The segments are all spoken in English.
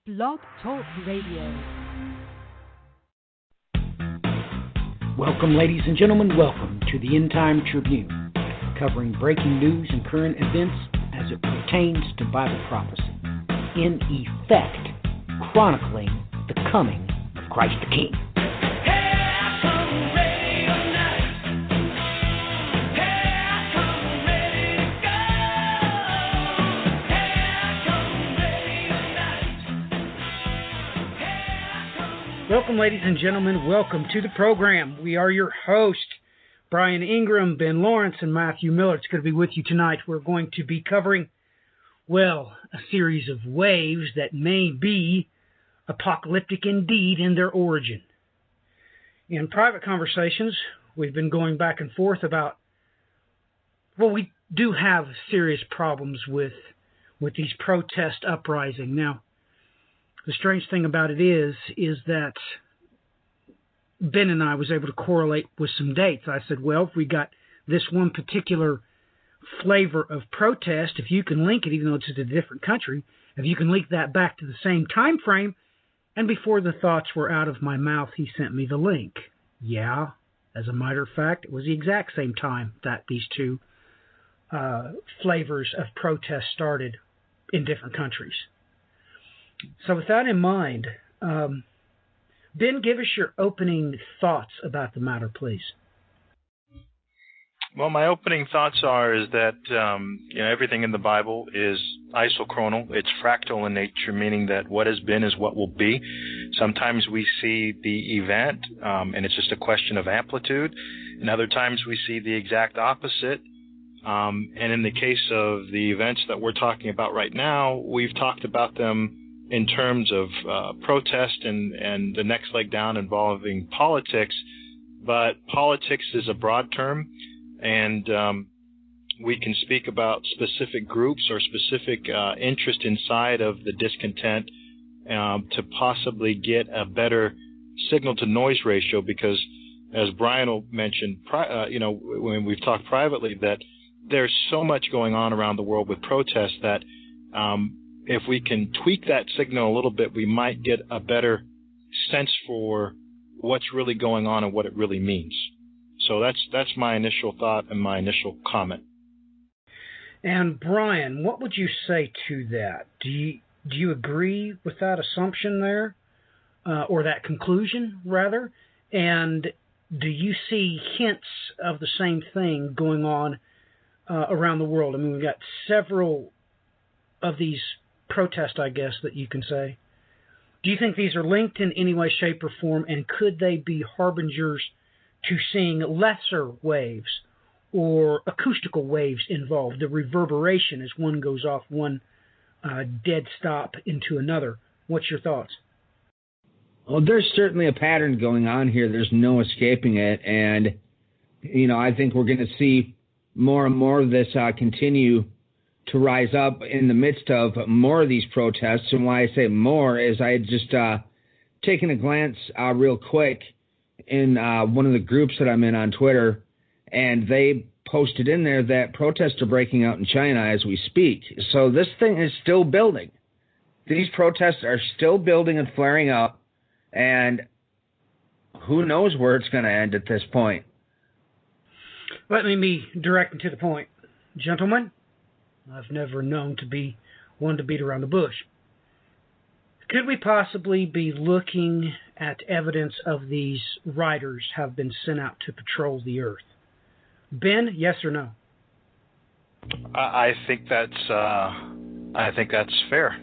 Blog Talk Radio. Welcome, ladies and gentlemen. Welcome to the End Time Tribune, covering breaking news and current events as it pertains to Bible prophecy. In effect, chronicling the coming of Christ the King. Welcome, ladies and gentlemen. Welcome to the program. We are your host, Brian Ingram, Ben Lawrence, and Matthew Miller. It's going to be with you tonight. We're going to be covering, a series of waves that may be apocalyptic indeed in their origin. In private conversations, we've been going back and forth about, we do have serious problems with these protest uprisings. Now, the strange thing about it is that Ben and I was able to correlate with some dates. I said, if we got this one particular flavor of protest, if you can link it, even though it's in a different country, if you can link that back to the same time frame, and before the thoughts were out of my mouth, he sent me the link. Yeah, as a matter of fact, it was the exact same time that these two flavors of protest started in different countries. So with that in mind, Ben, give us your opening thoughts about the matter, please. Well, my opening thoughts is that everything in the Bible is isochronal. It's fractal in nature, meaning that what has been is what will be. Sometimes we see the event, and it's just a question of amplitude. And other times we see the exact opposite. And in the case of the events that we're talking about right now, we've talked about them in terms of protest and the next leg down involving politics. But politics is a broad term, and we can speak about specific groups or specific interest inside of the discontent to possibly get a better signal-to-noise ratio, because, as Brian mentioned, when we've talked privately, that there's so much going on around the world with protests that if we can tweak that signal a little bit, we might get a better sense for what's really going on and what it really means. So that's my initial thought and my initial comment. And Brian, what would you say to that? Do you agree with that assumption there, or that conclusion rather? And do you see hints of the same thing going on around the world? I mean, we've got several of these protests, I guess, that you can say. Do you think these are linked in any way, shape, or form, and could they be harbingers to seeing lesser waves or acoustical waves involved, the reverberation as one goes off one dead stop into another? What's your thoughts? Well, there's certainly a pattern going on here. There's no escaping it, and I think we're going to see more and more of this continue to rise up in the midst of more of these protests. And why I say more is I had just taken a glance real quick in one of the groups that I'm in on Twitter, and they posted in there that protests are breaking out in China as we speak. So this thing is still building. These protests are still building and flaring up, and who knows where it's going to end at this point. Let me be direct and to the point. Gentlemen, I've never known to be one to beat around the bush. Could we possibly be looking at evidence of these riders have been sent out to patrol the earth? Ben, yes or no? I think that's fair.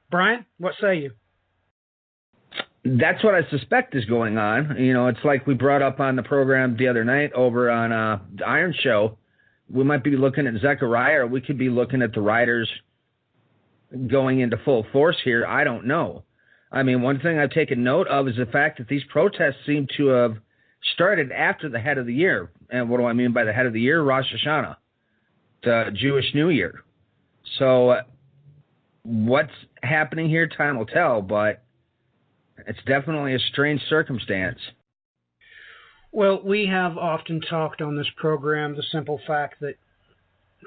Brian, what say you? That's what I suspect is going on. It's like we brought up on the program the other night over on the Iron Show. We might be looking at Zechariah, or we could be looking at the riders going into full force here. I don't know. I mean, one thing I've taken note of is the fact that these protests seem to have started after the head of the year. And what do I mean by the head of the year? Rosh Hashanah, the Jewish New Year. So what's happening here, time will tell, but it's definitely a strange circumstance. Well, we have often talked on this program the simple fact that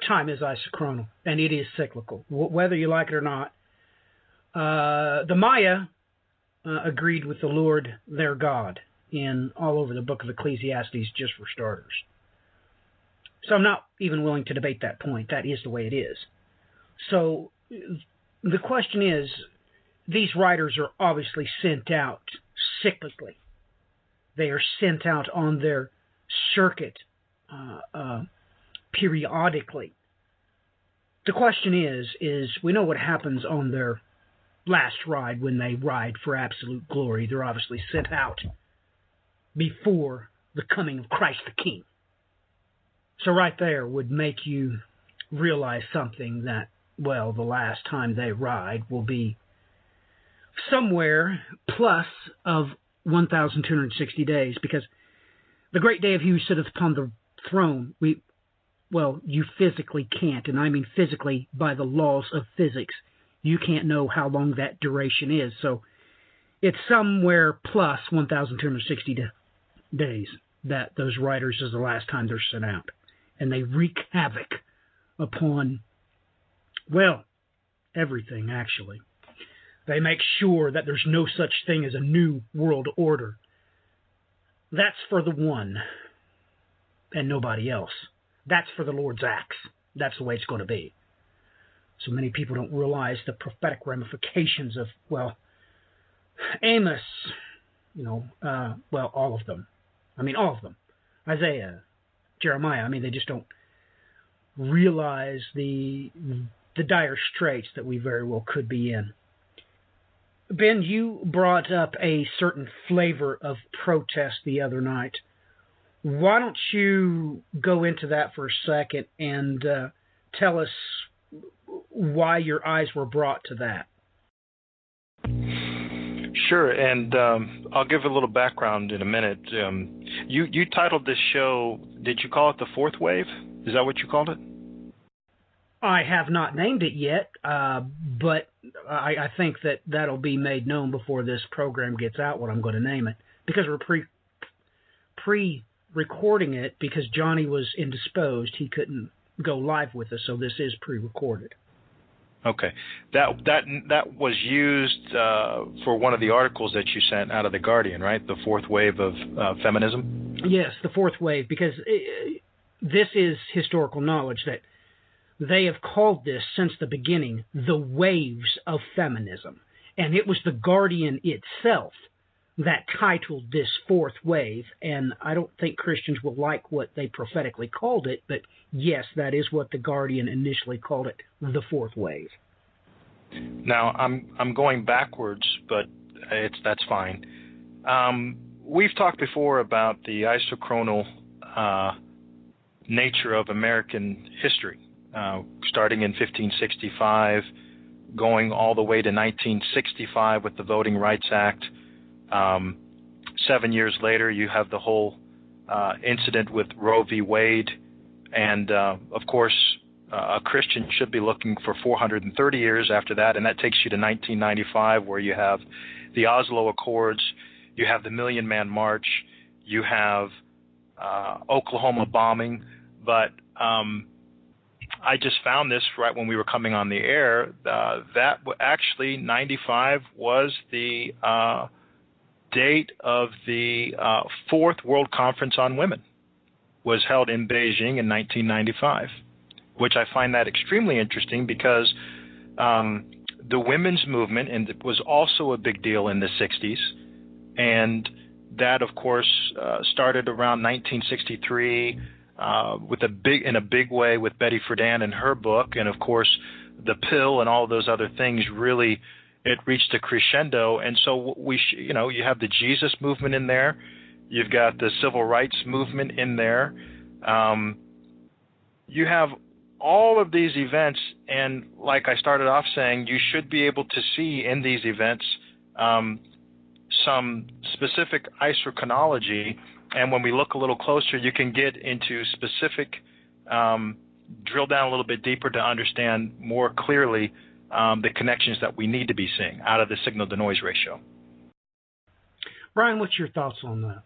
time is isochronal, and it is cyclical. Whether you like it or not, The Maya agreed with the Lord their God in all over the book of Ecclesiastes, just for starters. So I'm not even willing to debate that point. That is the way it is. So the question is, these writers are obviously sent out cyclically. They are sent out on their circuit periodically. The question is we know what happens on their last ride when they ride for absolute glory. They're obviously sent out before the coming of Christ the King. So right there would make you realize something, that, well, the last time they ride will be somewhere plus of 1,260 days, because the great day of he who sitteth upon the throne, you physically can't, and I mean physically by the laws of physics, you can't know how long that duration is. So it's somewhere plus 1,260 days that those riders is the last time they're sent out. And they wreak havoc upon, well, everything, actually. They make sure that there's no such thing as a new world order. That's for the one and nobody else. That's for the Lord's axe. That's the way it's going to be. So many people don't realize the prophetic ramifications of, well, Amos, all of them. I mean, all of them. Isaiah, Jeremiah, they just don't realize the dire straits that we very well could be in. Ben, you brought up a certain flavor of protest the other night. Why don't you go into that for a second and tell us why your eyes were brought to that? Sure, and I'll give a little background in a minute. You titled this show, did you call it The Fourth Wave? Is that what you called it? I have not named it yet, but I think that'll be made known before this program gets out what I'm going to name it, because we're pre-recording it because Johnny was indisposed. He couldn't go live with us, so this is pre-recorded. Okay, that was used for one of the articles that you sent out of The Guardian, right? The fourth wave of feminism? Yes, the fourth wave, because this is historical knowledge that they have called this since the beginning the waves of feminism. And it was The Guardian itself that titled this fourth wave, and I don't think Christians will like what they prophetically called it, but yes, that is what The Guardian initially called it, the fourth wave. Now, I'm going backwards, but that's fine. We've talked before about the isochronal nature of American history, starting in 1565, going all the way to 1965 with the Voting Rights Act. 7 years later, you have the whole incident with Roe v. Wade. And, of course, a Christian should be looking for 430 years after that. And that takes you to 1995, where you have the Oslo Accords, you have the Million Man March, you have Oklahoma bombing. But I just found this right when we were coming on the air. That actually, 95 was the date of the Fourth World Conference on Women, was held in Beijing in 1995, which I find that extremely interesting because the women's movement, and it was also a big deal in the 60s, and that, of course, started around 1963 in a big way with Betty Friedan and her book, and of course, the pill and all those other things really. It reached a crescendo, and so you have the Jesus movement in there, you've got the civil rights movement in there, you have all of these events, and like I started off saying, you should be able to see in these events some specific isochronology, and when we look a little closer, you can get into specific, drill down a little bit deeper to understand more clearly the connections that we need to be seeing out of the signal-to-noise ratio. Brian, what's your thoughts on that?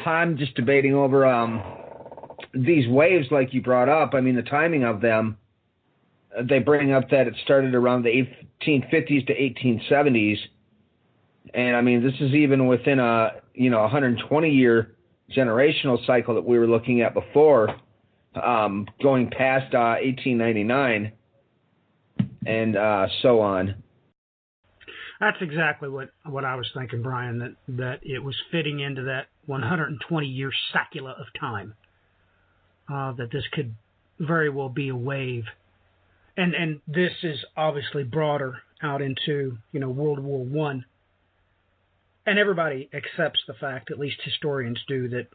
I'm just debating over these waves like you brought up. The timing of them, they bring up that it started around the 1850s to 1870s. And I mean, this is even within a 120-year generational cycle that we were looking at before, going past 1899 and so on. That's exactly what I was thinking, Brian, that it was fitting into that 120-year cycle of time, that this could very well be a wave. And this is obviously broader out into, World War I. And everybody accepts the fact, at least historians do, that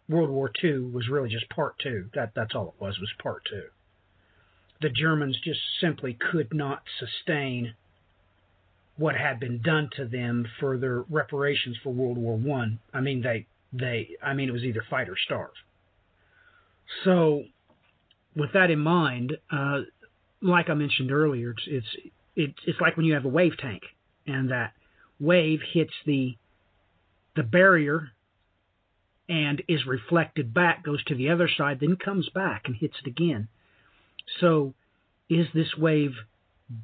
World War II was really just part two. That's all it was part two. The Germans just simply could not sustain what had been done to them for their reparations for World War I. I mean, it was either fight or starve. So, with that in mind, like I mentioned earlier, it's like when you have a wave tank, and that wave hits the barrier and is reflected back, goes to the other side, then comes back and hits it again. So, is this wave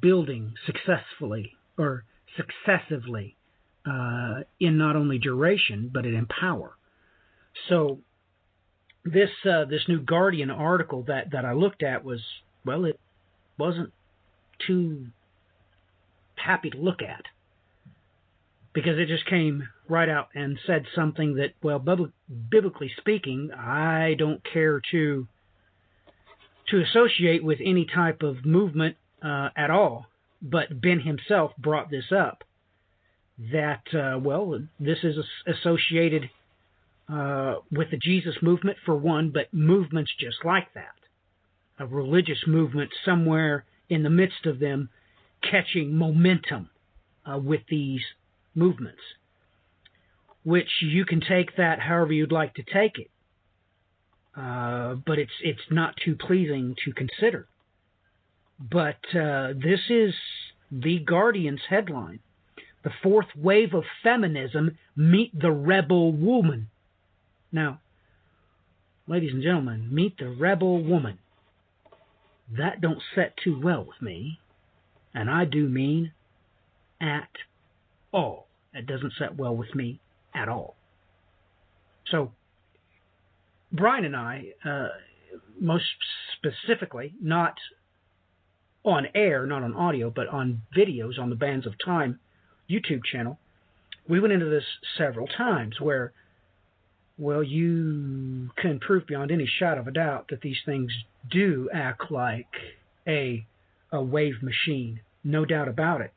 building successfully or successively in not only duration but in power? So, this new Guardian article that I looked at was, well, it wasn't too happy to look at, because it just came right out and said something that, well, biblically speaking, I don't care to associate with any type of movement at all. But Ben himself brought this up, that, this is associated with the Jesus movement, for one, but movements just like that. A religious movement somewhere in the midst of them catching momentum with these movements, which you can take that however you'd like to take it, but it's not too pleasing to consider. But this is the Guardian's headline: "The fourth wave of feminism, meet the rebel woman." Now, ladies and gentlemen, meet the rebel woman. That don't set too well with me, and I do mean at all. It doesn't set well with me at all. So, Brian and I, most specifically, not on air, not on audio, but on videos on the Bands of Time YouTube channel, we went into this several times where, well, you can prove beyond any shadow of a doubt that these things do act like a wave machine, no doubt about it.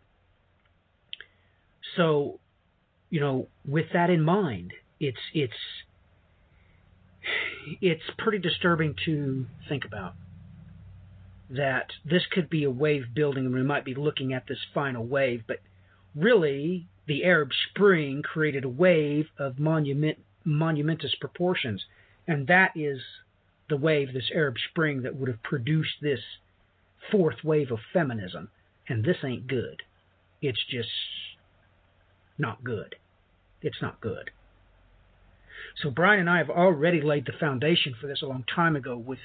So, with that in mind, it's pretty disturbing to think about that this could be a wave building, and we might be looking at this final wave, but really the Arab Spring created a wave of monumentous proportions, and that is the wave, this Arab Spring, that would have produced this fourth wave of feminism, and this ain't good. It's just not good. It's not good. So Brian and I have already laid the foundation for this a long time ago with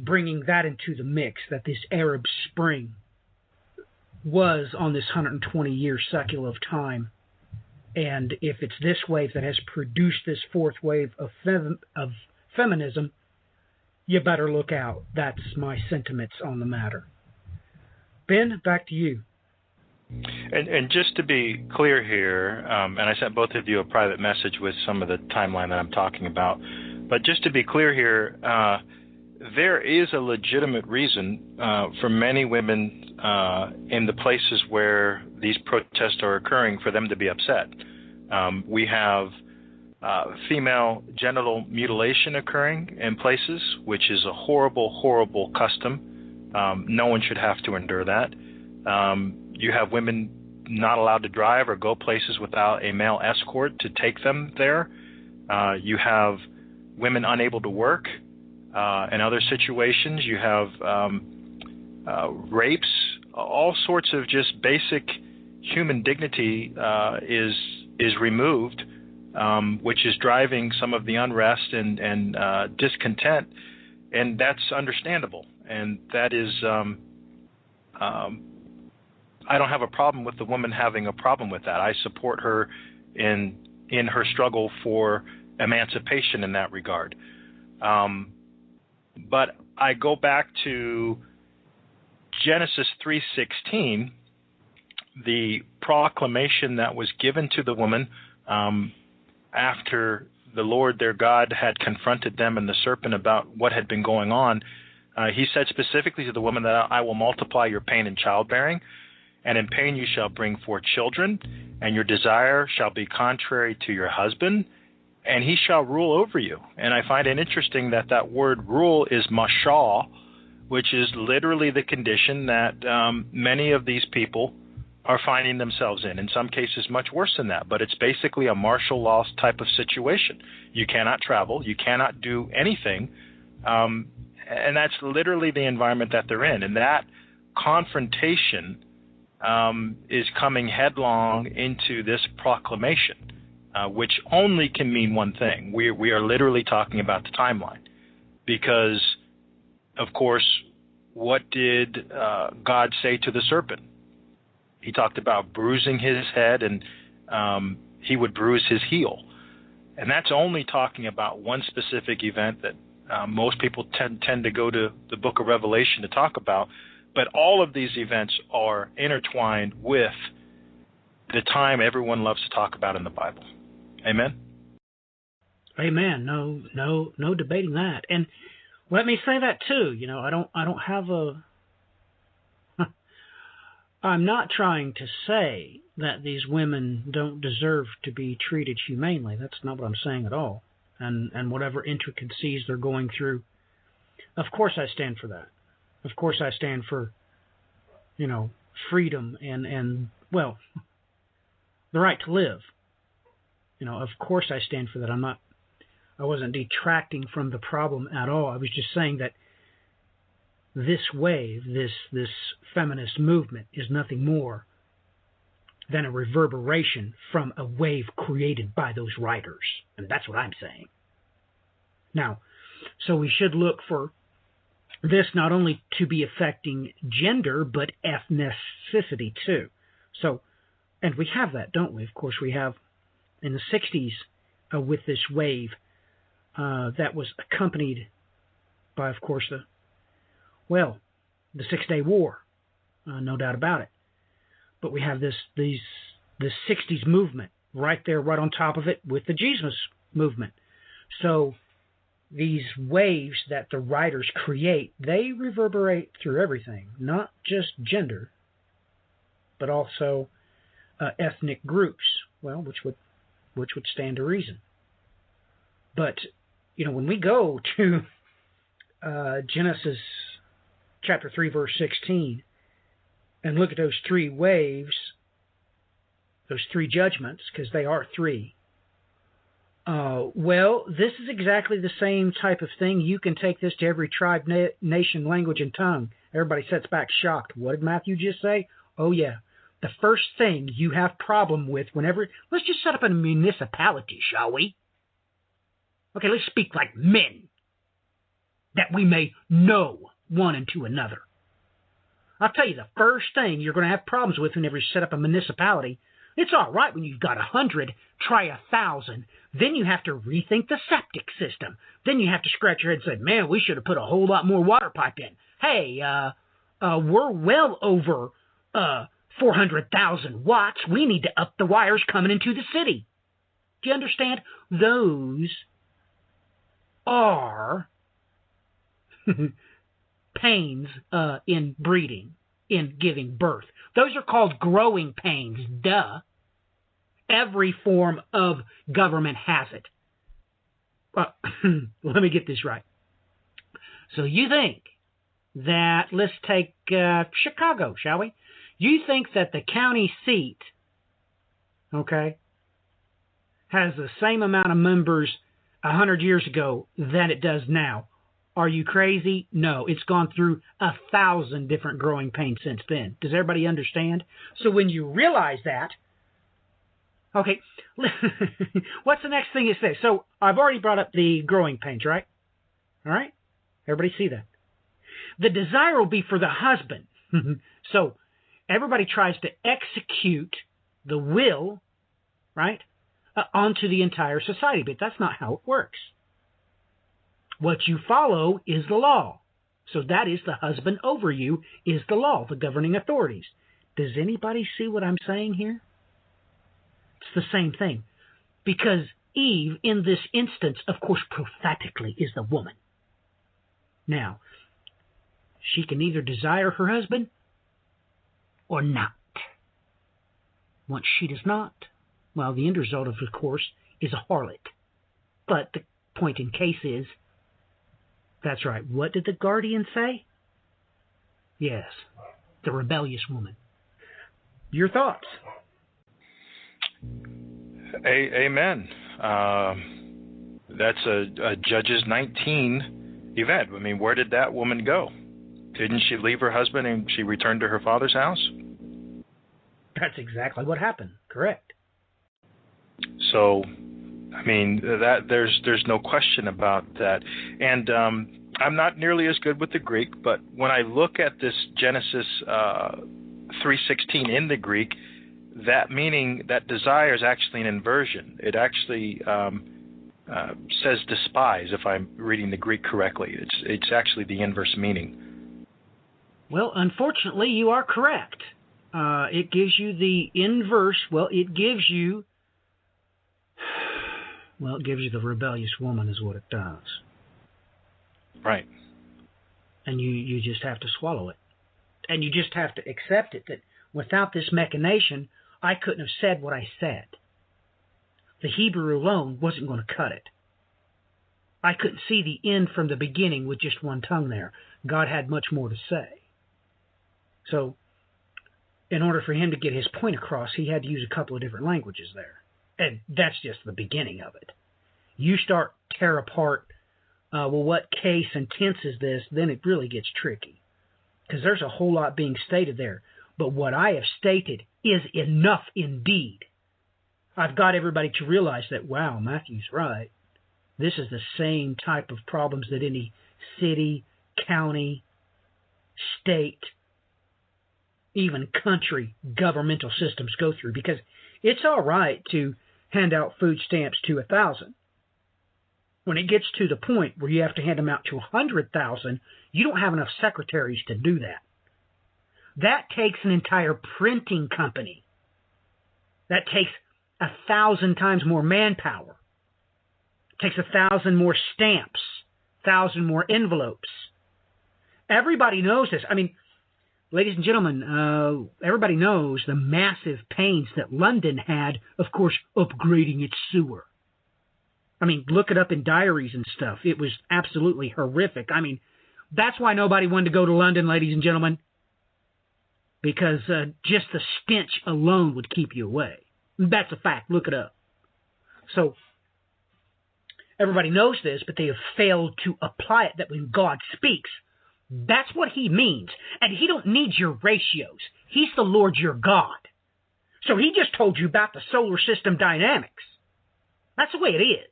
bringing that into the mix, that this Arab Spring was on this 120-year cycle of time. And if it's this wave that has produced this fourth wave of feminism, you better look out. That's my sentiments on the matter. Ben, back to you. And just to be clear here, and I sent both of you a private message with some of the timeline that I'm talking about, but just to be clear here, there is a legitimate reason for many women in the places where these protests are occurring for them to be upset. We have female genital mutilation occurring in places, which is a horrible, horrible custom. No one should have to endure that. You have women not allowed to drive or go places without a male escort to take them there. You have women unable to work. In other situations, you have rapes. All sorts of just basic human dignity is removed, which is driving some of the unrest and discontent, and that's understandable. And that is I don't have a problem with the woman having a problem with that. I support her in her struggle for emancipation in that regard. But I go back to Genesis 3:16, the proclamation that was given to the woman after the Lord their God had confronted them and the serpent about what had been going on. He said specifically to the woman that I will multiply your pain in childbearing, and in pain you shall bring forth children, and your desire shall be contrary to your husband, and he shall rule over you. And I find it interesting that that word rule is mashal, which is literally the condition that many of these people are finding themselves in some cases much worse than that. But it's basically a martial law type of situation. You cannot travel. You cannot do anything. And that's literally the environment that they're in. And that confrontation is coming headlong into this proclamation, which only can mean one thing. We are literally talking about the timeline. Because, of course, what did God say to the serpent? He talked about bruising his head, and he would bruise his heel. And that's only talking about one specific event that most people tend to go to the book of Revelation to talk about. But all of these events are intertwined with the time everyone loves to talk about in the Bible. Amen? Amen. No debating that. And let me say that too. I don't have I'm not trying to say that these women don't deserve to be treated humanely. That's not what I'm saying at all. And whatever intricacies they're going through, of course I stand for that. Of course I stand for, freedom and well, the right to live. Of course I stand for that. I wasn't detracting from the problem at all. I was just saying that this wave, this feminist movement, is nothing more than a reverberation from a wave created by those writers. And that's what I'm saying. Now, so we should look for this not only to be affecting gender, but ethnicity too. So, and we have that, don't we? Of course, we have in the 60s with this wave that was accompanied by, of course, the 6-Day War, no doubt about it. But we have this 60s movement right there, right on top of it with the Jesus movement. So these waves that the writers create, they reverberate through everything, not just gender, but also ethnic groups. Well, which would stand to reason. But when we go to Genesis chapter 3, verse 16, and look at those three waves, those three judgments, because they are three. This is exactly the same type of thing. You can take this to every tribe, nation, language, and tongue. Everybody sits back shocked. What did Matthew just say? Oh, yeah. The first thing you have problem with whenever... Let's just set up a municipality, shall we? Okay, let's speak like men, that we may know one into another. I'll tell you, the first thing you're going to have problems with whenever you set up a municipality, it's all right when you've got 100, try 1,000. Then you have to rethink the septic system. Then you have to scratch your head and say, man, we should have put a whole lot more water pipe in. Hey, we're well over 400,000 watts. We need to up the wires coming into the city. Do you understand? Those are pains in breeding, in giving birth. Those are called growing pains, duh. Every form of government has it. Let me get this right. So you think that, let's take Chicago, shall we? You think that the county seat, okay, has the same amount of members 100 years ago than it does now? Are you crazy? No, it's gone through 1,000 different growing pains since then. Does everybody understand? So when you realize that, okay, what's the next thing it says? So I've already brought up the growing pains, right? All right? Everybody see that? The desire will be for the husband. So everybody tries to execute the will, right, onto the entire society. But that's not how it works. What you follow is the law. So that is the husband over you is the law, the governing authorities. Does anybody see what I'm saying here? It's the same thing. Because Eve, in this instance, of course, prophetically is the woman. Now, she can either desire her husband or not. Once she does not, well, the end result, of course, is a harlot. But the point in case is, that's right, what did the Guardian say? Yes, the rebellious woman. Your thoughts? Amen. That's a Judges 19 event. I mean, where did that woman go? Didn't she leave her husband and she returned to her father's house? That's exactly what happened. Correct. So, I mean, that there's no question about that. And I'm not nearly as good with the Greek, but when I look at this Genesis 3:16 in the Greek, that meaning, that desire is actually an inversion. It actually says despise, if I'm reading the Greek correctly. It's actually the inverse meaning. Well, unfortunately, you are correct. It gives you the inverse. It gives you the rebellious woman is what it does. Right. And you just have to swallow it. And you just have to accept it, that without this machination, I couldn't have said what I said. The Hebrew alone wasn't going to cut it. I couldn't see the end from the beginning with just one tongue there. God had much more to say. So, in order for him to get his point across, he had to use a couple of different languages there. And that's just the beginning of it. You start tear apart, what case and tense is this, then it really gets tricky. Because there's a whole lot being stated there. But what I have stated is enough indeed. I've got everybody to realize that, wow, Matthew's right. This is the same type of problems that any city, county, state, even country governmental systems go through. Because it's all right to hand out food stamps to 1,000. When it gets to the point where you have to hand them out to 100,000, you don't have enough secretaries to do that. That takes an entire printing company. That takes 1,000 times more manpower. It takes 1,000 more stamps, 1,000 more envelopes. Everybody knows this. I mean, ladies and gentlemen, everybody knows the massive pains that London had, of course, upgrading its sewer. I mean, look it up in diaries and stuff. It was absolutely horrific. I mean, that's why nobody wanted to go to London, ladies and gentlemen, because just the stench alone would keep you away. That's a fact. Look it up. So everybody knows this, but they have failed to apply it, that when God speaks, that's what he means. And he don't need your ratios. He's the Lord your God. So he just told you about the solar system dynamics. That's the way it is.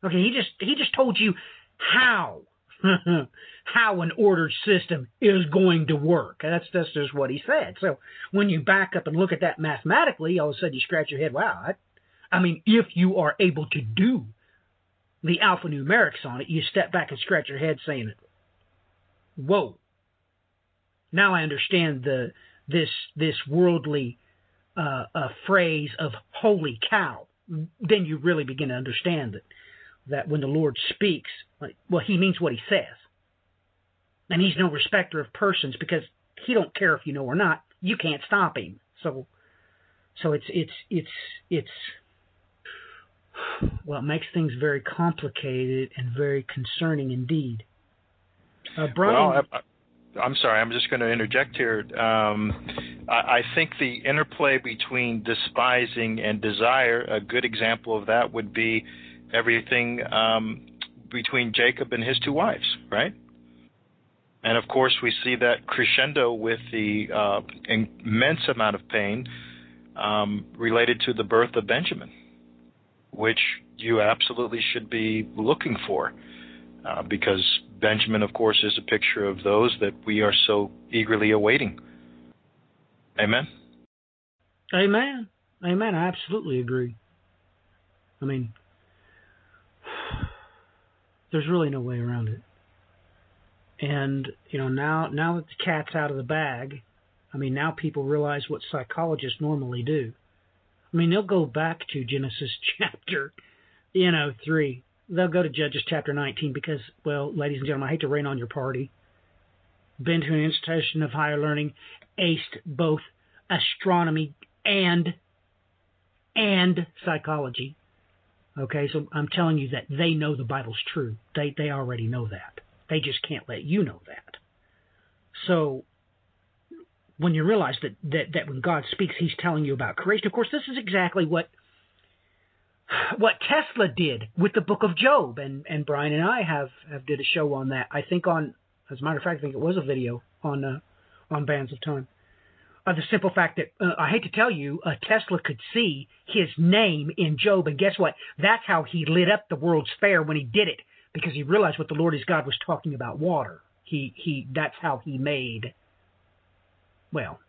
Okay, he just told you how an ordered system is going to work. That's just what he said. So when you back up and look at that mathematically, all of a sudden you scratch your head, wow. I mean, if you are able to do the alphanumerics on it, you step back and scratch your head saying, whoa. Now I understand this worldly phrase of holy cow. Then you really begin to understand that when the Lord speaks, well, he means what he says. And he's no respecter of persons, because he don't care if you know or not. You can't stop him. So it's well, it makes things very complicated and very concerning indeed. Brian, well, I'm sorry. I'm just going to interject here. I think the interplay between despising and desire, a good example of that would be everything between Jacob and his two wives, right? And of course, we see that crescendo with the immense amount of pain related to the birth of Benjamin, which you absolutely should be looking for, because Benjamin, of course, is a picture of those that we are so eagerly awaiting. Amen? Amen. Amen. I absolutely agree. I mean, there's really no way around it. And, now that the cat's out of the bag, I mean, now people realize what psychologists normally do. I mean, they'll go back to Genesis chapter, 3. They'll go to Judges chapter 19 because, well, ladies and gentlemen, I hate to rain on your party. Been to an institution of higher learning, aced both astronomy and psychology. Okay, so I'm telling you that they know the Bible's true. They already know that. They just can't let you know that. So when you realize that when God speaks, He's telling you about creation. Of course, this is exactly what Tesla did with the Book of Job, and Brian and I have did a show on that. I think as a matter of fact, I think it was a video on Bands of Time. The simple fact that, I hate to tell you, Tesla could see his name in Job, and guess what? That's how he lit up the World's Fair when he did it, because he realized what the Lord his God was talking about water. That's how he made, well,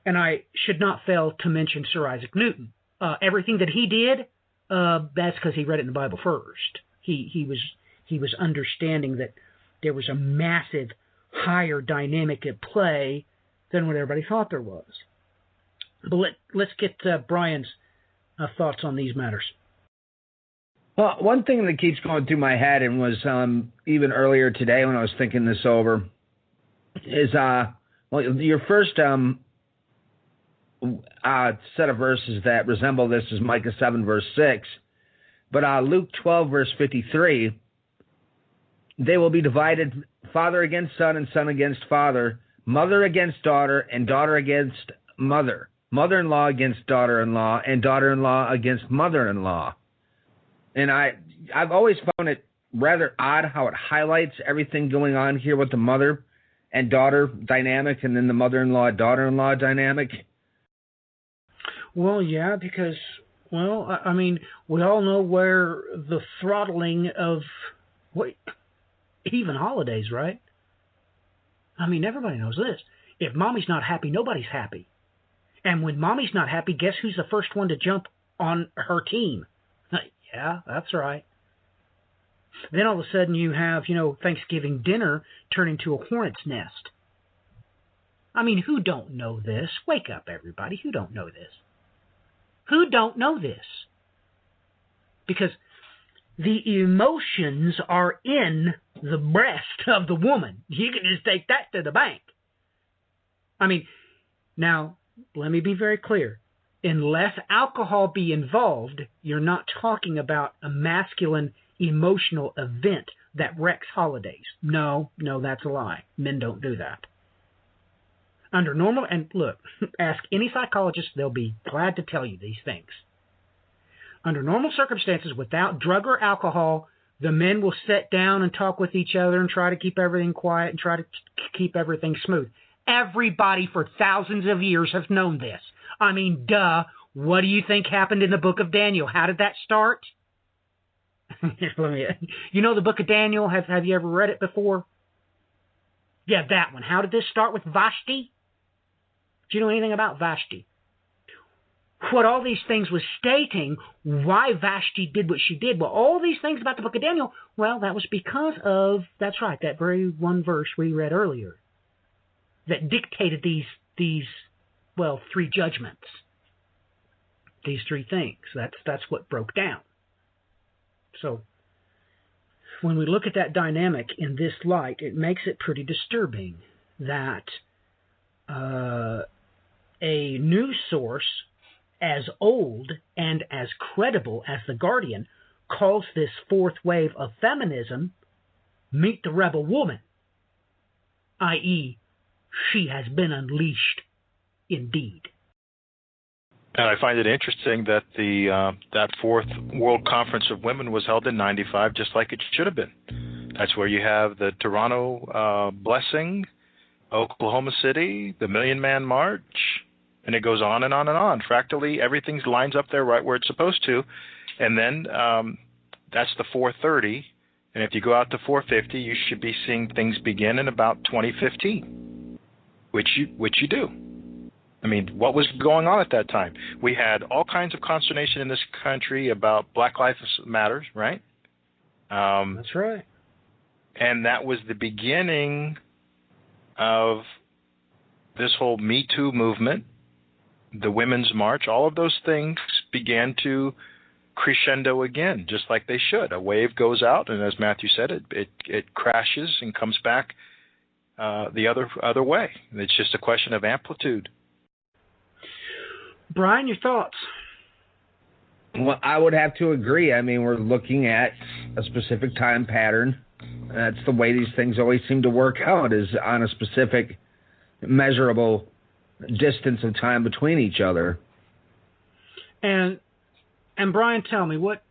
and I should not fail to mention Sir Isaac Newton. Everything that he did, that's because he read it in the Bible first. He was understanding that there was a massive higher dynamic at play than what everybody thought there was. But let's get Brian's thoughts on these matters. Well, one thing that keeps going through my head, and was even earlier today when I was thinking this over, is your first set of verses that resemble this is Micah 7, verse 6. But Luke 12, verse 53, they will be divided, father against son and son against father, mother against daughter and daughter against mother, mother-in-law against daughter-in-law, and daughter-in-law against mother-in-law. And I've always found it rather odd how it highlights everything going on here with the mother and daughter dynamic, and then the mother-in-law, daughter-in-law dynamic. Well, yeah, because, well, I mean, we all know where the throttling of, even holidays, right? I mean, everybody knows this. If mommy's not happy, nobody's happy. And when mommy's not happy, guess who's the first one to jump on her team? Yeah, that's right. Then all of a sudden you have, Thanksgiving dinner turn into a hornet's nest. I mean, who don't know this? Wake up, everybody. Who don't know this? Who don't know this? Because the emotions are in the breast of the woman. You can just take that to the bank. I mean, now, let me be very clear. Unless alcohol be involved, you're not talking about a masculine emotional event that wrecks holidays. No, that's a lie. Men don't do that. Under normal, and look, ask any psychologist, they'll be glad to tell you these things. Under normal circumstances, without drug or alcohol, the men will sit down and talk with each other and try to keep everything quiet and try to keep everything smooth. Everybody for thousands of years has known this. I mean, duh. What do you think happened in the book of Daniel? How did that start? You know the book of Daniel? Have you ever read it before? Yeah, that one. How did this start with Vashti? Do you know anything about Vashti? What all these things was stating, why Vashti did what she did. Well, all these things about the book of Daniel, well, that was because of, that's right, that very one verse we read earlier that dictated these three judgments. These three things. That's what broke down. So when we look at that dynamic in this light, it makes it pretty disturbing that a news source as old and as credible as The Guardian calls this fourth wave of feminism meet the rebel woman, i.e., she has been unleashed indeed. And I find it interesting that that Fourth World Conference of Women was held in '95, just like it should have been. That's where you have the Toronto Blessing, Oklahoma City, the Million Man March, and it goes on and on and on. Fractally, everything lines up there right where it's supposed to. And then that's the 430. And if you go out to 450, you should be seeing things begin in about 2015, which you do. I mean, what was going on at that time? We had all kinds of consternation in this country about Black Lives Matter, right? That's right. And that was the beginning of this whole Me Too movement, the Women's March. All of those things began to crescendo again, just like they should. A wave goes out, and as Matthew said, it crashes and comes back the other way. It's just a question of amplitude. Brian, your thoughts? Well, I would have to agree. I mean, we're looking at a specific time pattern. That's the way these things always seem to work out, is on a specific measurable distance of time between each other. And Brian, tell me, what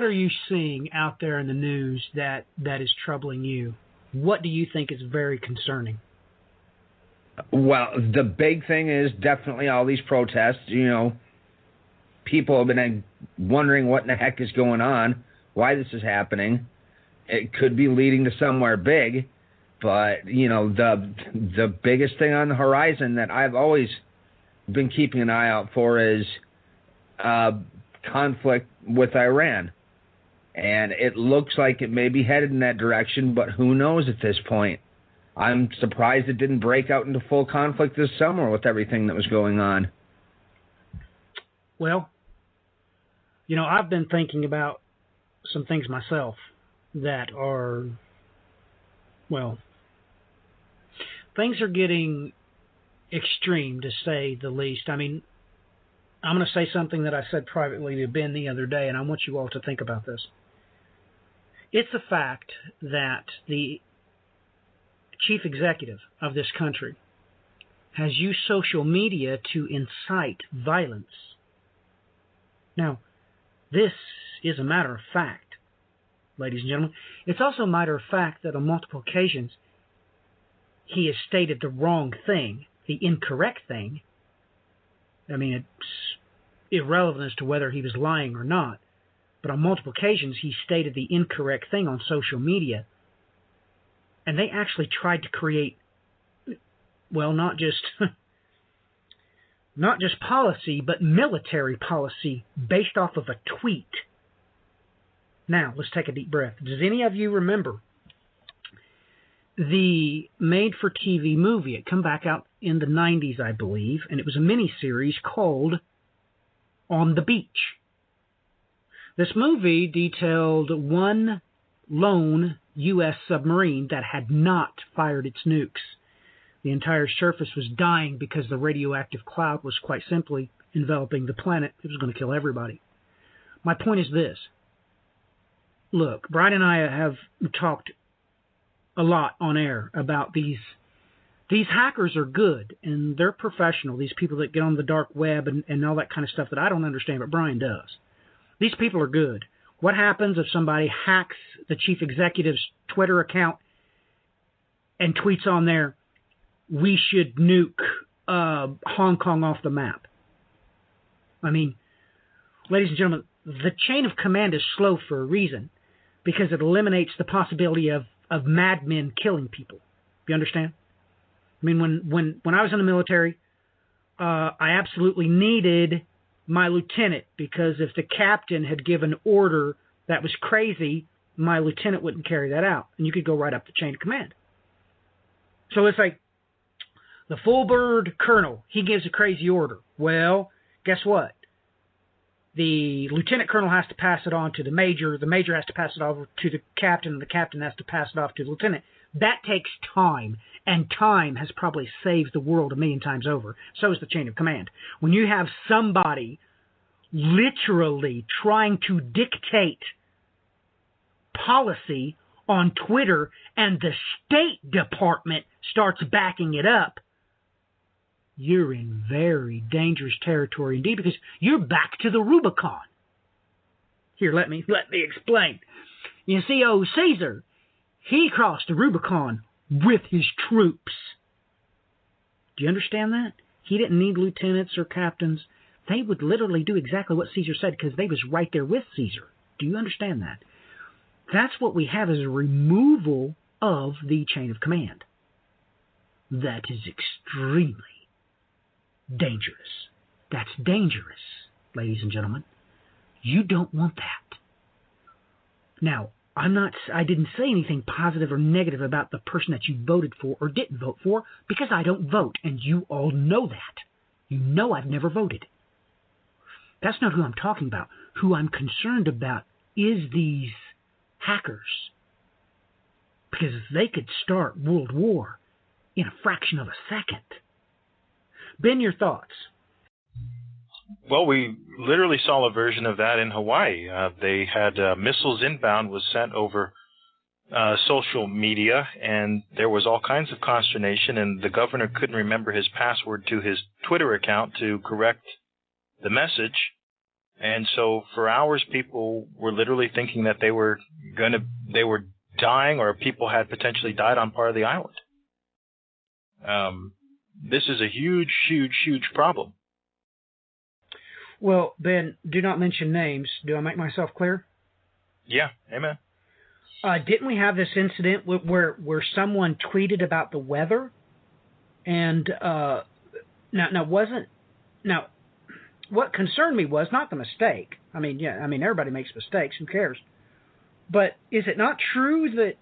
are you seeing out there in the news that is troubling you? What do you think is very concerning? Well, the big thing is definitely all these protests. You know, people have been wondering what in the heck is going on, why this is happening. It could be leading to somewhere big, but, you know, the biggest thing on the horizon that I've always been keeping an eye out for is conflict with Iran. And it looks like it may be headed in that direction, but who knows at this point. I'm surprised it didn't break out into full conflict this summer with everything that was going on. Well, you know, I've been thinking about some things myself that are, well, things are getting extreme, to say the least. I mean, I'm going to say something that I said privately to Ben the other day, and I want you all to think about this. It's a fact that the chief executive of this country has used social media to incite violence. Now, this is a matter of fact, ladies and gentlemen. It's also a matter of fact that on multiple occasions he has stated the wrong thing, the incorrect thing. I mean, it's irrelevant as to whether he was lying or not, but on multiple occasions he stated the incorrect thing on social media. And they actually tried to create, well, not just policy, but military policy based off of a tweet. Now, let's take a deep breath. Does any of you remember the made-for-TV movie? It came back out in the 90s, I believe, and it was a mini-series called On the Beach. This movie detailed one lone U.S. submarine that had not fired its nukes. The entire surface was dying because the radioactive cloud was quite simply enveloping the planet. It was going to kill everybody. My point is this. Look, Brian and I have talked a lot on air about these hackers are good, and they're professional, these people that get on the dark web and all that kind of stuff that I don't understand, but Brian does. These people are good. What happens if somebody hacks the chief executive's Twitter account and tweets on there, we should nuke Hong Kong off the map? I mean, ladies and gentlemen, the chain of command is slow for a reason, because it eliminates the possibility of madmen killing people. You understand? I mean, when I was in the military, I absolutely needed my lieutenant, because if the captain had given order that was crazy, my lieutenant wouldn't carry that out, and you could go right up the chain of command. So it's like the full bird colonel, he gives a crazy order. Well, guess what? The lieutenant colonel has to pass it on to the major has to pass it over to the captain, and the captain has to pass it off to the lieutenant. That takes time, and time has probably saved the world a million times over. So is the chain of command. When you have somebody literally trying to dictate policy on Twitter and the State Department starts backing it up, you're in very dangerous territory indeed, because you're back to the Rubicon. Here, let me explain. You see, old Caesar, he crossed the Rubicon with his troops. Do you understand that? He didn't need lieutenants or captains. They would literally do exactly what Caesar said, because they was right there with Caesar. Do you understand that? That's what we have, is a removal of the chain of command. That is extremely dangerous. That's dangerous, ladies and gentlemen. You don't want that. Now, I didn't say anything positive or negative about the person that you voted for or didn't vote for, because I don't vote, and you all know that. You know I've never voted. That's not who I'm talking about. Who I'm concerned about is these hackers. Because they could start World War in a fraction of a second. Ben, your thoughts? Well, we literally saw a version of that in Hawaii. They had missiles inbound was sent over social media, and there was all kinds of consternation, and the governor couldn't remember his password to his Twitter account to correct the message. And so for hours, people were literally thinking that they were dying, or people had potentially died on part of the island. This is a huge, huge, huge problem. Well, Ben, do not mention names. Do I make myself clear? Yeah, amen. Didn't we have this incident where someone tweeted about the weather? And what concerned me was not the mistake. I mean, everybody makes mistakes. Who cares? But is it not true that,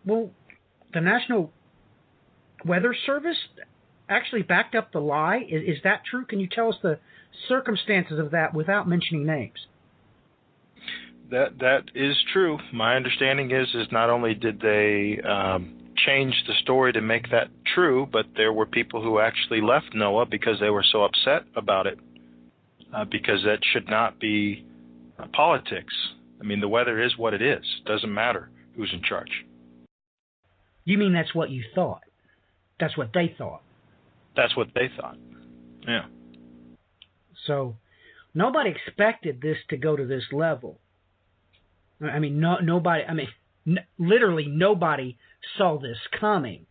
the National Weather Service actually backed up the lie? Is that true? Can you tell us the circumstances of that without mentioning names? That is true. My understanding is not only did they change the story to make that true, but there were people who actually left NOAA because they were so upset about it, because that should not be politics. I mean, the weather is what it is. It doesn't matter who's in charge. You mean that's what you thought? That's what they thought? That's what they thought, yeah. So nobody expected this to go to this level. I mean, nobody. I mean, literally nobody saw this coming.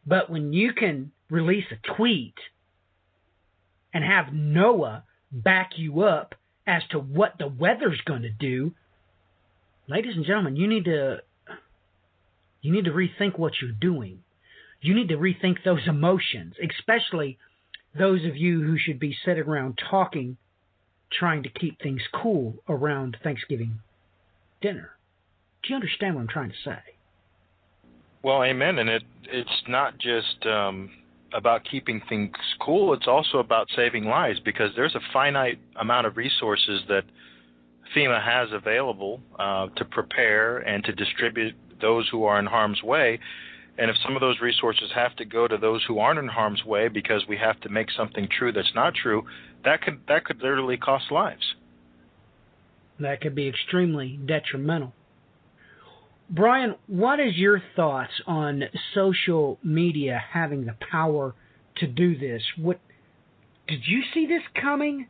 But when you can release a tweet and have NOAA back you up as to what the weather's going to do, ladies and gentlemen, you need to rethink what you're doing. You need to rethink those emotions, especially those of you who should be sitting around talking, trying to keep things cool around Thanksgiving dinner. Do you understand what I'm trying to say? Well, amen. And it's not just about keeping things cool. It's also about saving lives, because there's a finite amount of resources that FEMA has available to prepare and to distribute those who are in harm's way. And if some of those resources have to go to those who aren't in harm's way because we have to make something true that's not true, that could literally cost lives. That could be extremely detrimental. Brian, what is your thoughts on social media having the power to do this? Did you see this coming?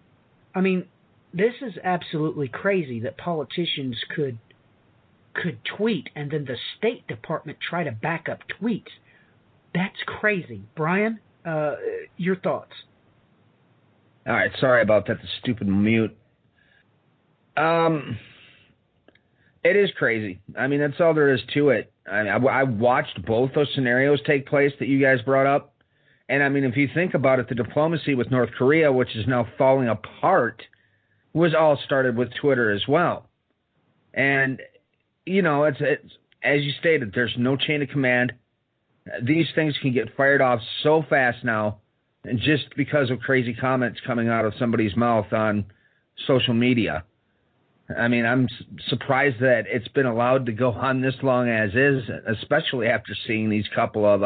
I mean, this is absolutely crazy that politicians could tweet and then the State Department try to back up tweets. That's crazy. Brian, your thoughts? All right, sorry about that, the stupid mute. It is crazy. I mean, that's all there is to it. I watched both those scenarios take place that you guys brought up. And, I mean, if you think about it, the diplomacy with North Korea, which is now falling apart, was all started with Twitter as well. And, you know, it's as you stated, there's no chain of command. These things can get fired off so fast now, and just because of crazy comments coming out of somebody's mouth on social media. I mean, I'm surprised that it's been allowed to go on this long as is, especially after seeing these couple of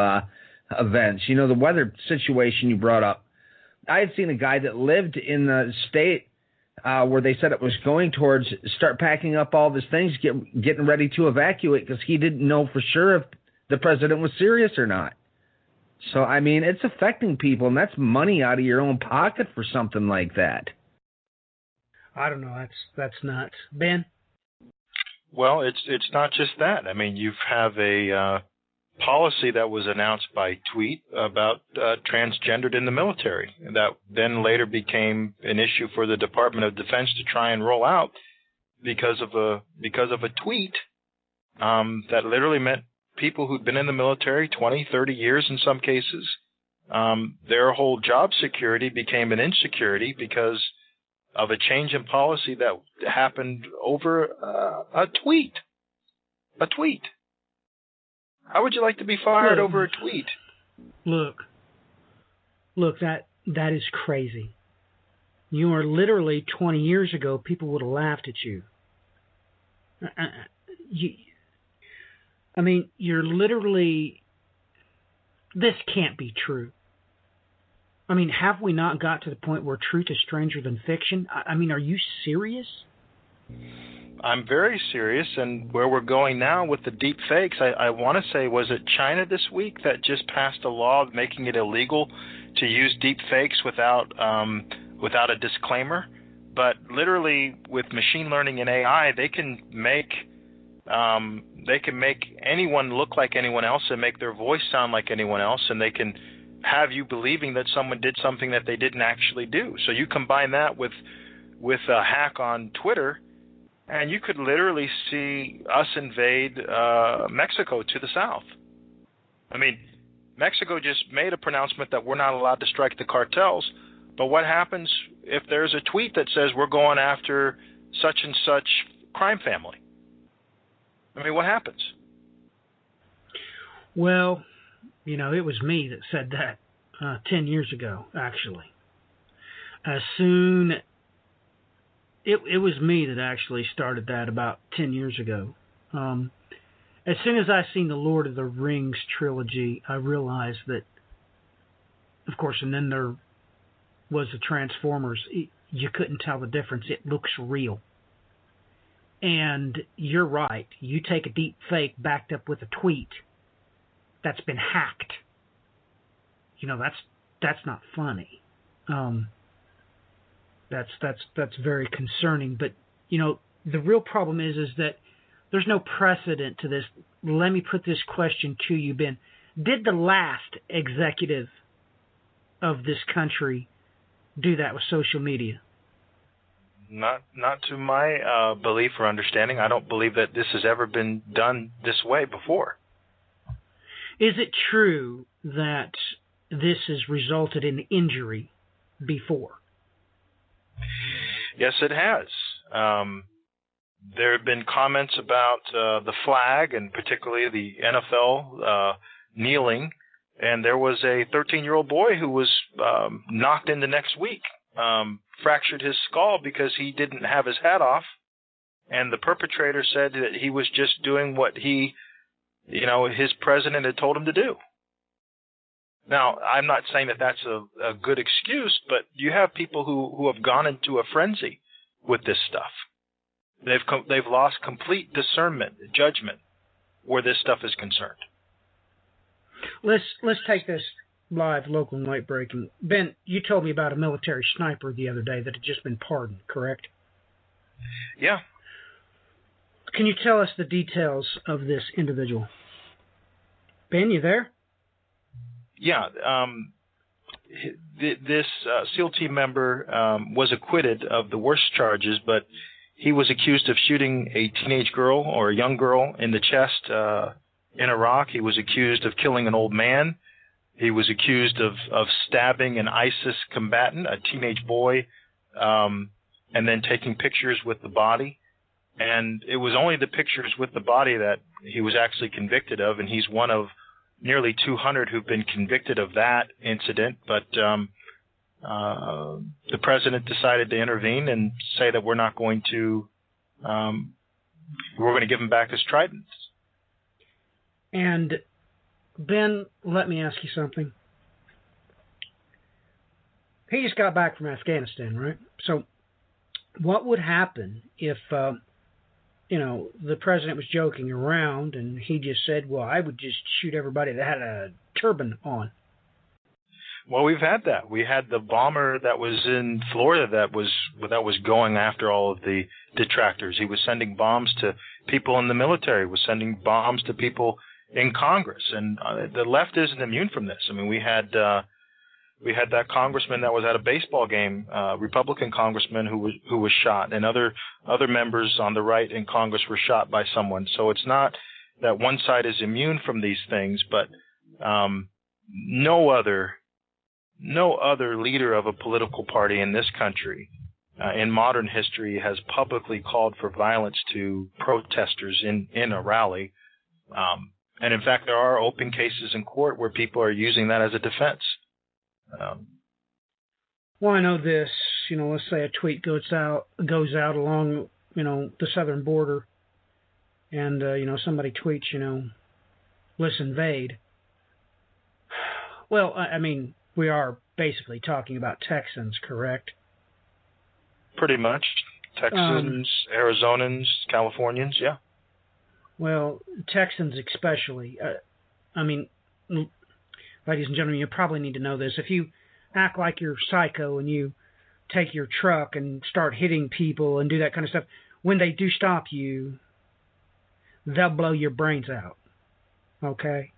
events. You know, the weather situation you brought up. I had seen a guy that lived in the state where they said it was going towards start packing up all these things, getting ready to evacuate because he didn't know for sure if the president was serious or not. So, I mean, it's affecting people, and that's money out of your own pocket for something like that. I don't know. That's nuts. Ben? Well, it's not just that. I mean, you have a policy that was announced by tweet about transgendered in the military, that then later became an issue for the Department of Defense to try and roll out because of a tweet that literally meant people who'd been in the military 20, 30 years in some cases their whole job security became an insecurity because of a change in policy that happened over a tweet. A tweet. How would you like to be fired over a tweet? Look, that is crazy. You are literally 20 years ago, people would have laughed at you. You're literally... This can't be true. I mean, have we not got to the point where truth is stranger than fiction? I mean, are you serious? I'm very serious, and where we're going now with the deep fakes, I want to say, was it China this week that just passed a law making it illegal to use deep fakes without a disclaimer? But literally, with machine learning and AI, they can make anyone look like anyone else and make their voice sound like anyone else, and they can have you believing that someone did something that they didn't actually do. So you combine that with a hack on Twitter, and you could literally see us invade Mexico to the south. I mean, Mexico just made a pronouncement that we're not allowed to strike the cartels, but what happens if there's a tweet that says we're going after such and such crime family? I mean, what happens? Well, it was me that said that 10 years ago, actually. It was me that actually started that about 10 years ago. As soon as I seen the Lord of the Rings trilogy, I realized that, of course, and then there was the Transformers. You couldn't tell the difference. It looks real. And you're right. You take a deep fake backed up with a tweet that's been hacked. That's not funny. That's very concerning. But the real problem is that there's no precedent to this. Let me put this question to you, Ben. Did the last executive of this country do that with social media? Not to my belief or understanding. I don't believe that this has ever been done this way before. Is it true that this has resulted in injury before? Yes, it has. There have been comments about the flag and particularly the NFL kneeling, and there was a 13-year-old boy who was knocked into next week, fractured his skull because he didn't have his hat off, and the perpetrator said that he was just doing what his president had told him to do. Now, I'm not saying that that's a good excuse, but you have people who have gone into a frenzy with this stuff. They've lost complete discernment, judgment, where this stuff is concerned. Let's take this live, local, and late breaking. Ben, you told me about a military sniper the other day that had just been pardoned, correct? Yeah. Can you tell us the details of this individual? Ben, you there? Yeah. This SEAL team member was acquitted of the worst charges, but he was accused of shooting a teenage girl or a young girl in the chest in Iraq. He was accused of killing an old man. He was accused of stabbing an ISIS combatant, a teenage boy, and then taking pictures with the body. And it was only the pictures with the body that he was actually convicted of, and he's one of nearly 200 who've been convicted of that incident. But the president decided to intervene and say that we're not going to, we're going to give him back his tridents. And Ben, let me ask you something. He just got back from Afghanistan, right? So what would happen if, the president was joking around and he just said, well, I would just shoot everybody that had a turban on? Well, we've had that. We had the bomber that was in Florida that was going after all of the detractors. He was sending bombs to people in the military, was sending bombs to people in Congress. And the left isn't immune from this. I mean, we had that congressman that was at a baseball game, Republican congressman who was shot, and other members on the right in Congress were shot by someone. So it's not that one side is immune from these things, but no other no other leader of a political party in this country in modern history has publicly called for violence to protesters in a rally. And in fact, there are open cases in court where people are using that as a defense. Well, I know this. Let's say a tweet goes out along, the southern border, and somebody tweets, let's invade. Well, I mean, we are basically talking about Texans, correct? Pretty much. Texans, Arizonans, Californians, yeah. Well, Texans especially. Ladies and gentlemen, you probably need to know this. If you act like you're psycho and you take your truck and start hitting people and do that kind of stuff, when they do stop you, they'll blow your brains out. Okay?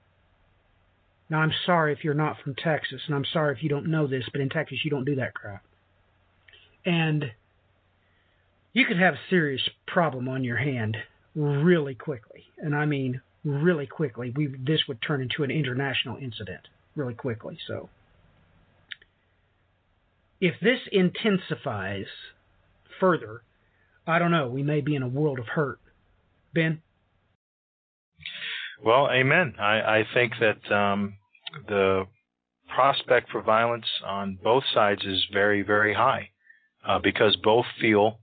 Now, I'm sorry if you're not from Texas, and I'm sorry if you don't know this, but in Texas, you don't do that crap. And you could have a serious problem on your hand really quickly. And I mean really quickly. This would turn into an international incident really quickly. So if this intensifies further, I don't know. We may be in a world of hurt. Ben? Well, amen. I think that the prospect for violence on both sides is very, very high because both feel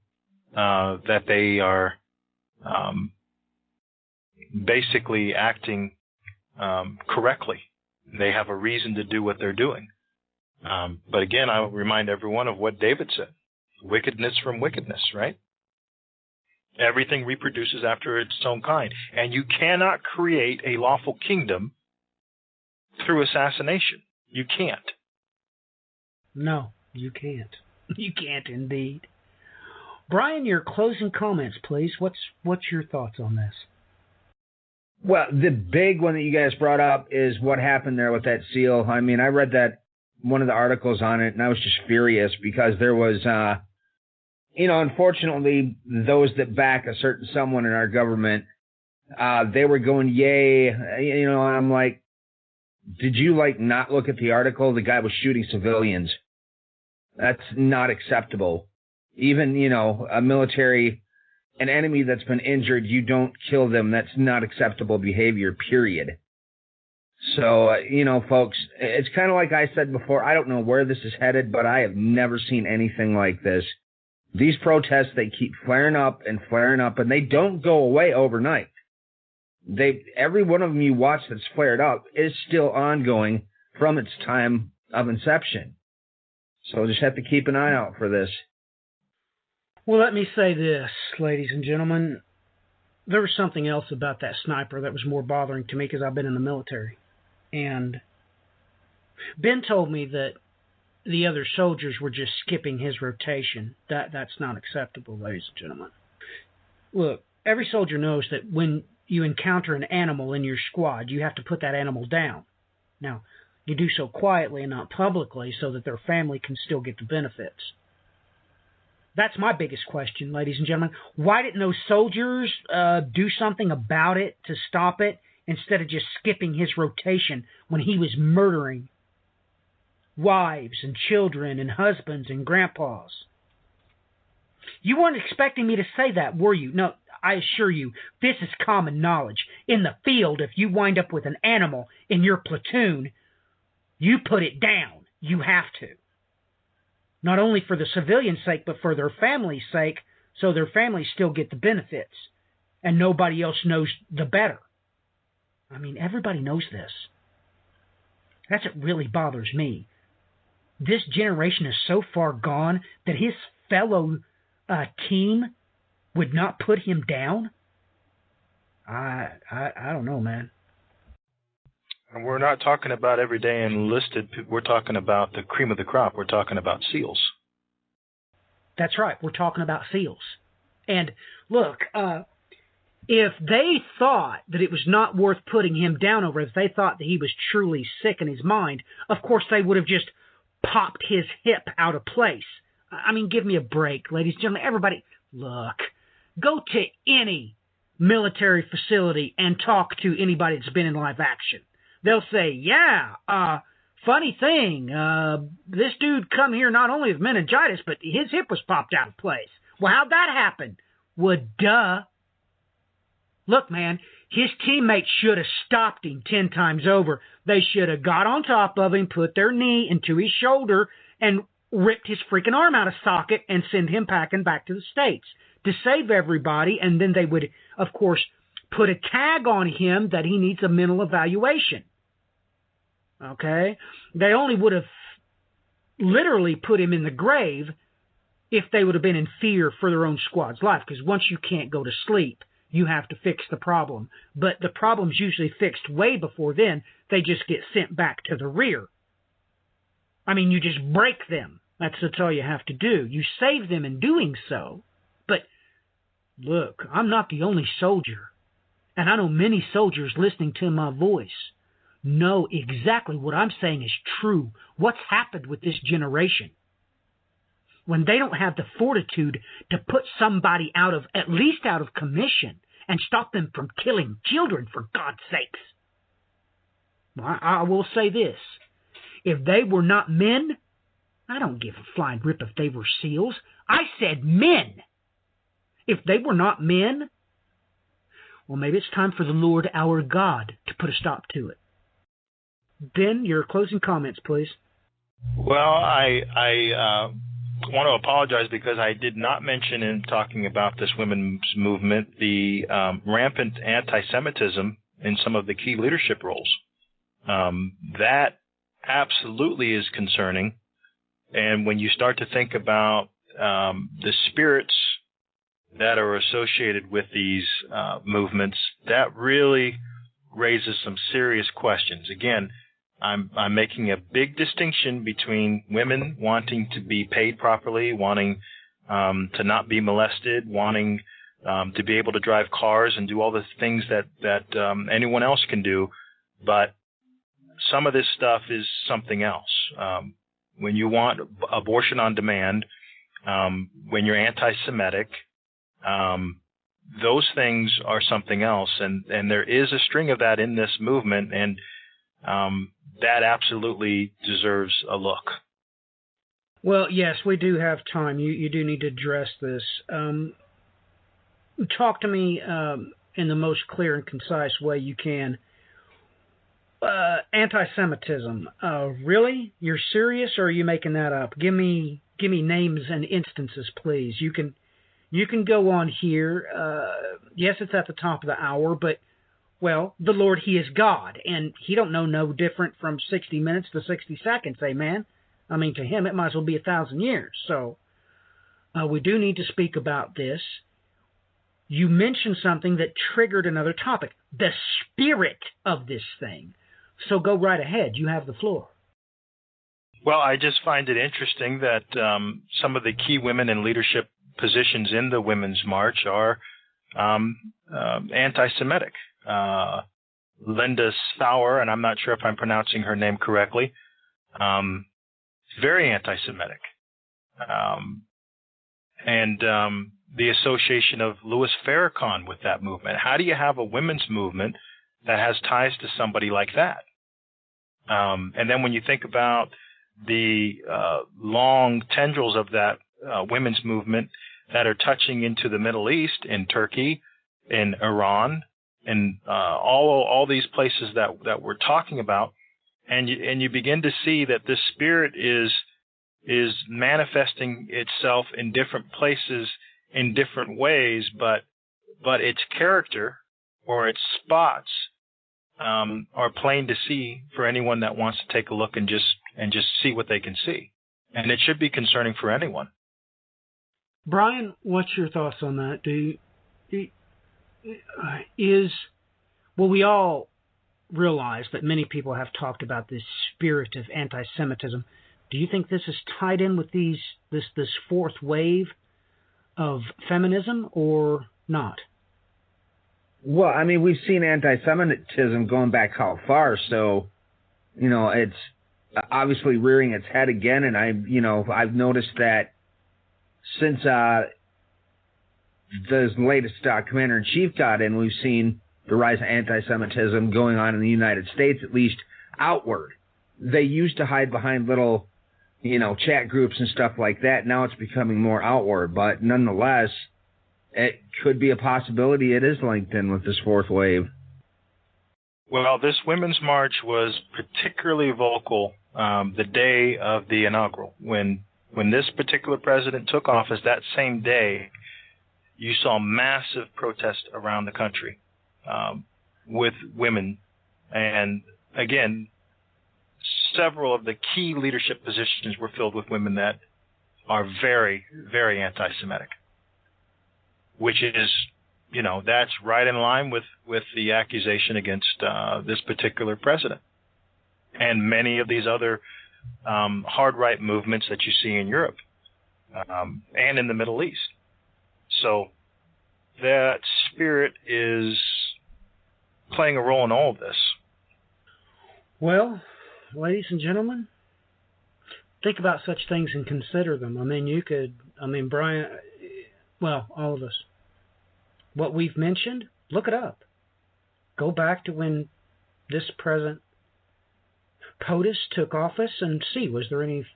that they are basically acting correctly. They have a reason to do what they're doing. But again, I will remind everyone of what David said. Wickedness from wickedness, right? Everything reproduces after its own kind. And you cannot create a lawful kingdom through assassination. You can't. No, you can't. You can't indeed. Brian, your closing comments, please. What's your thoughts on this? Well, the big one that you guys brought up is what happened there with that SEAL. I mean, I read one of the articles on it, and I was just furious because there was, unfortunately, those that back a certain someone in our government, they were going, yay. I'm like, did you, not look at the article? The guy was shooting civilians. That's not acceptable. Even, an enemy that's been injured, you don't kill them. That's not acceptable behavior, period. So, folks, it's kind of like I said before, I don't know where this is headed, but I have never seen anything like this. These protests, they keep flaring up, and they don't go away overnight. Every one of them you watch that's flared up is still ongoing from its time of inception. So just have to keep an eye out for this. Well, let me say this, ladies and gentlemen. There was something else about that sniper that was more bothering to me because I've been in the military. And Ben told me that the other soldiers were just skipping his rotation. That's not acceptable, ladies and gentlemen. Look, every soldier knows that when you encounter an animal in your squad, you have to put that animal down. Now, you do so quietly and not publicly so that their family can still get the benefits. That's my biggest question, ladies and gentlemen. Why didn't those soldiers do something about it to stop it instead of just skipping his rotation when he was murdering wives and children and husbands and grandpas? You weren't expecting me to say that, were you? No, I assure you, this is common knowledge. In the field, if you wind up with an animal in your platoon, you put it down. You have to. Not only for the civilian's sake, but for their family's sake, so their families still get the benefits, and nobody else knows the better. I mean, everybody knows this. That's what really bothers me. This generation is so far gone that his fellow team would not put him down? I don't know, man. And we're not talking about everyday enlisted. We're talking about the cream of the crop. We're talking about SEALs. That's right. We're talking about SEALs. And look, if they thought that it was not worth putting him down over, if they thought that he was truly sick in his mind, of course they would have just popped his hip out of place. I mean, give me a break, ladies and gentlemen. Everybody, look, go to any military facility and talk to anybody that's been in live action. They'll say, yeah, funny thing, this dude come here not only with meningitis, but his hip was popped out of place. Well, how'd that happen? Well, duh. Look, man, his teammates should have stopped him 10 times over. They should have got on top of him, put their knee into his shoulder, and ripped his freaking arm out of socket and send him packing back to the States to save everybody. And then they would, of course, put a tag on him that he needs a mental evaluation. Okay? They only would have literally put him in the grave if they would have been in fear for their own squad's life, because once you can't go to sleep, you have to fix the problem. But the problem's usually fixed way before then. They just get sent back to the rear. I mean, you just break them. That's all you have to do. You save them in doing so. But look, I'm not the only soldier. And I know many soldiers listening to my voice know exactly what I'm saying is true. What's happened with this generation? When they don't have the fortitude to put somebody at least out of commission and stop them from killing children, for God's sakes. Well, I will say this. If they were not men, I don't give a flying rip if they were SEALs. I said men. If they were not men, well, maybe it's time for the Lord our God to put a stop to it. Ben, your closing comments, please. Well, I want to apologize because I did not mention in talking about this women's movement the rampant anti-Semitism in some of the key leadership roles. That absolutely is concerning. And when you start to think about the spirits that are associated with these movements, that really raises some serious questions. Again, I'm making a big distinction between women wanting to be paid properly, wanting to not be molested, wanting to be able to drive cars and do all the things that anyone else can do. But some of this stuff is something else. When you want abortion on demand, when you're anti-Semitic, those things are something else. And there is a string of that in this movement, and that absolutely deserves a look. Well, yes, we do have time. You do need to address this. Talk to me in the most clear and concise way you can. Anti-Semitism. Really? You're serious, or are you making that up? Give me names and instances, please. You can go on here. Yes, it's at the top of the hour, but well, the Lord, He is God, and He don't know no different from 60 minutes to 60 seconds, amen? I mean, to Him, it might as well be 1,000 years. So we do need to speak about this. You mentioned something that triggered another topic, the spirit of this thing. So go right ahead. You have the floor. Well, I just find it interesting that some of the key women in leadership positions in the Women's March are anti-Semitic. Linda Sauer, and I'm not sure if I'm pronouncing her name correctly, very anti-Semitic. And the association of Louis Farrakhan with that movement. How do you have a women's movement that has ties to somebody like that? And then when you think about the long tendrils of that women's movement that are touching into the Middle East, in Turkey, in Iran, and all these places that we're talking about, and you begin to see that this spirit is manifesting itself in different places in different ways, but its character or its spots are plain to see for anyone that wants to take a look and just see what they can see, and it should be concerning for anyone. Brian, what's your thoughts on that? Well, we all realize that many people have talked about this spirit of anti-Semitism. Do you think this is tied in with this fourth wave of feminism or not? Well, I mean, we've seen anti-Semitism going back how far, so, it's obviously rearing its head again, and I've noticed that since the latest Commander-in-Chief got in, we've seen the rise of anti-Semitism going on in the United States, at least outward. they used to hide behind little, chat groups and stuff like that. Now it's becoming more outward, but nonetheless, it could be a possibility it is linked in with this fourth wave. Well, this Women's March was particularly vocal the day of the inaugural. When this particular president took office, that same day, you saw massive protest around the country with women. And again, several of the key leadership positions were filled with women that are very, very anti-Semitic, which is, that's right in line with the accusation against this particular president and many of these other hard right movements that you see in Europe and in the Middle East. So that spirit is playing a role in all of this. Well, ladies and gentlemen, think about such things and consider them. Brian, all of us. What we've mentioned, look it up. Go back to when this President POTUS took office and see, was there any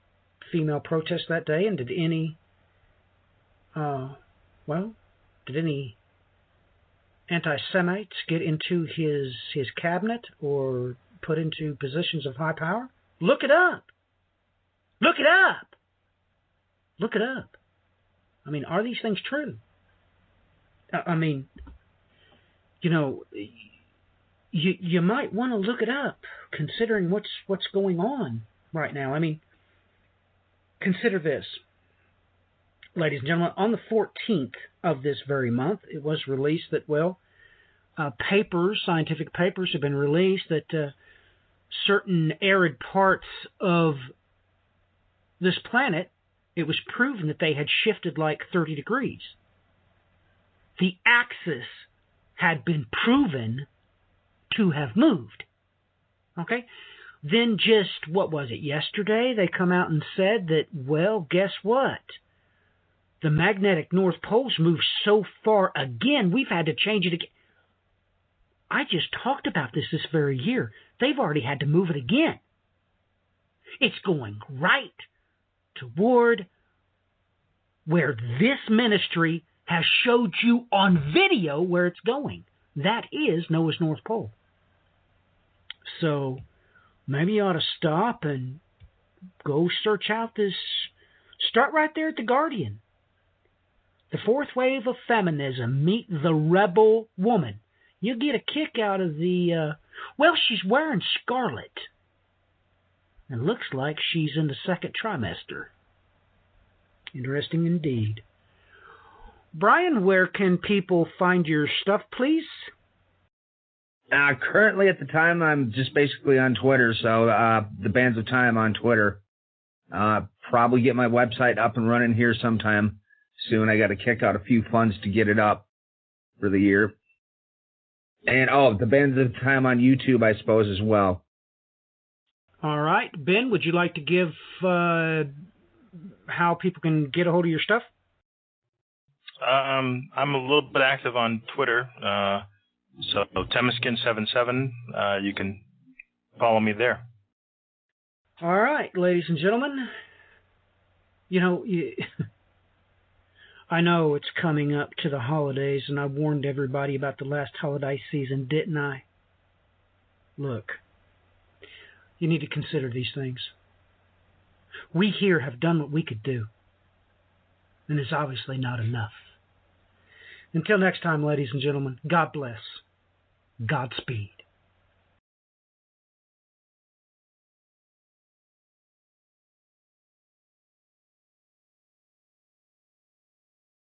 female protest that day? And did any anti-Semites get into his cabinet or put into positions of high power? Look it up. Look it up. Look it up. Are these things true? You might want to look it up, considering what's going on right now. Consider this, ladies and gentlemen. On the 14th of this very month, it was released that, scientific papers have been released that certain arid parts of this planet, it was proven that they had shifted like 30 degrees. The axis had been proven to have moved. Okay? Then just, yesterday they come out and said that, guess what? The magnetic North Pole's moved so far again, we've had to change it again. I just talked about this very year. They've already had to move it again. It's going right toward where this ministry has showed you on video where it's going. That is Noah's North Pole. So maybe you ought to stop and go search out this. Start right there at The Guardian. The fourth wave of feminism, meet the rebel woman. You'll get a kick out of she's wearing scarlet. It looks like she's in the second trimester. Interesting indeed. Brian, where can people find your stuff, please? Currently, at the time, I'm just basically on Twitter, so the Bands of Time on Twitter. Probably get my website up and running here sometime soon. I got to kick out a few funds to get it up for the year. And, the Bands of Time on YouTube, I suppose, as well. All right. Ben, would you like to give how people can get a hold of your stuff? I'm a little bit active on Twitter, so Temeskin77. You can follow me there. All right, ladies and gentlemen. I know it's coming up to the holidays, and I warned everybody about the last holiday season, didn't I? Look, you need to consider these things. We here have done what we could do, and it's obviously not enough. Until next time, ladies and gentlemen, God bless. Godspeed.